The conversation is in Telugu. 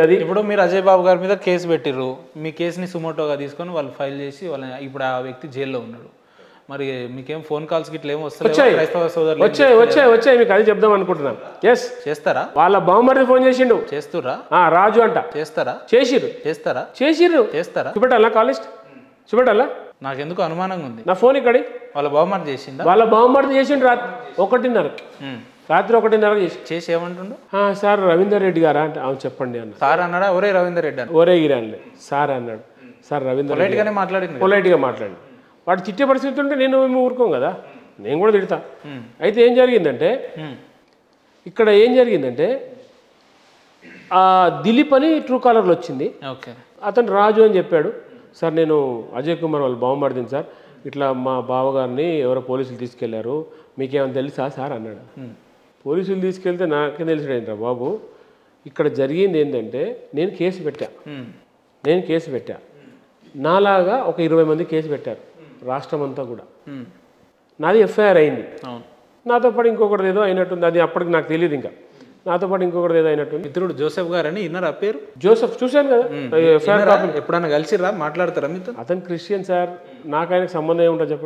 అది ఇప్పుడు మీరు అజయ్ బాబు గారి మీద కేసు పెట్టిర్రు, మీ కేసుని సుమోటోగా తీసుకొని వాళ్ళు ఫైల్ చేసి వాళ్ళ ఇప్పుడు ఆ వ్యక్తి జైల్లో ఉన్నాడు. మరి మీకేం ఫోన్ కాల్స్ గిట్ల ఏమో వస్తాయి? క్రైస్తవ సోదరులు వచ్చాయి మీకు అది చెప్దాం అనుకుంటున్నాను. ఎస్ చేస్తారా? వాళ్ళ బావమరిది ఫోన్ చేసిండు. చేస్తుర్రా? రాజు అంట. చేస్తారా? చేసిర్రు. చేస్తారా? చూపెట్టాలా కాలేజ్ చూపెట్టాలా? నాకెందుకు అనుమానంగా ఉంది. నా ఫోన్ ఇక్కడి వాళ్ళ బావమరిది చేసిందా? వాళ్ళ బావమరిది చేసిండు రాత్రి 1:30కి. రాత్రి 1:30 చేసి ఏమంటుండు? సార్ రవీందర్ రెడ్డి గారా అంటే అవును చెప్పండి అన్న. సార్ అన్నాడా? ఒరే రవీందర్ రెడ్డి అన్న. ఒరే గిరాన్లే సార్ అన్నాడు. సార్ రవీందర్ రెడ్డి పొలైట్గానే మాట్లాడింది. పొలైట్గా మాట్లాడి వాడు తిట్టే పరిస్థితి ఉంటే నేను మేము ఊరుకోం కదా, నేను కూడా తిడతా. అయితే ఏం జరిగిందంటే ఇక్కడ ఏం జరిగిందంటే దిలీప్ అని ట్రూ కాలర్లో వచ్చింది. ఓకే. అతను రాజు అని చెప్పాడు. సార్ నేను అజయ్ కుమార్ వాళ్ళు బావమరిదిని సార్, ఇట్లా మా బావగారిని ఎవరో పోలీసులు తీసుకెళ్లారు, మీకేమైనా తెలుసా సార్ అన్నాడు. పోలీసులు తీసుకెళ్తే నాకేం తెలిసాడేంట్రా బాబు, ఇక్కడ జరిగింది ఏంటంటే నేను కేసు పెట్టా. నాలాగా ఒక 20 మంది కేసు పెట్టారు రాష్ట్రం అంతా కూడా. నాది ఎఫ్ఐఆర్ అయింది. నాతో పాటు ఇంకొకటి ఏదో అయినట్టుంది, అది అప్పటికి నాకు తెలియదు. ఇంకా నాతో పాటు ఇంకొకటి ఏదో అయినట్టుంది. మిత్రుడు జోసెఫ్ గారని ఇన్నర్ పేరు? జోసెఫ్ చూశాను కదా ఎఫ్ఐఆర్. ఎప్పుడన్నా కలిసిరా, మాట్లాడతారా మీతో? అతను క్రిస్టియన్ సార్, నాకు ఆయనకు సంబంధం ఏముంటుంది చెప్పండి.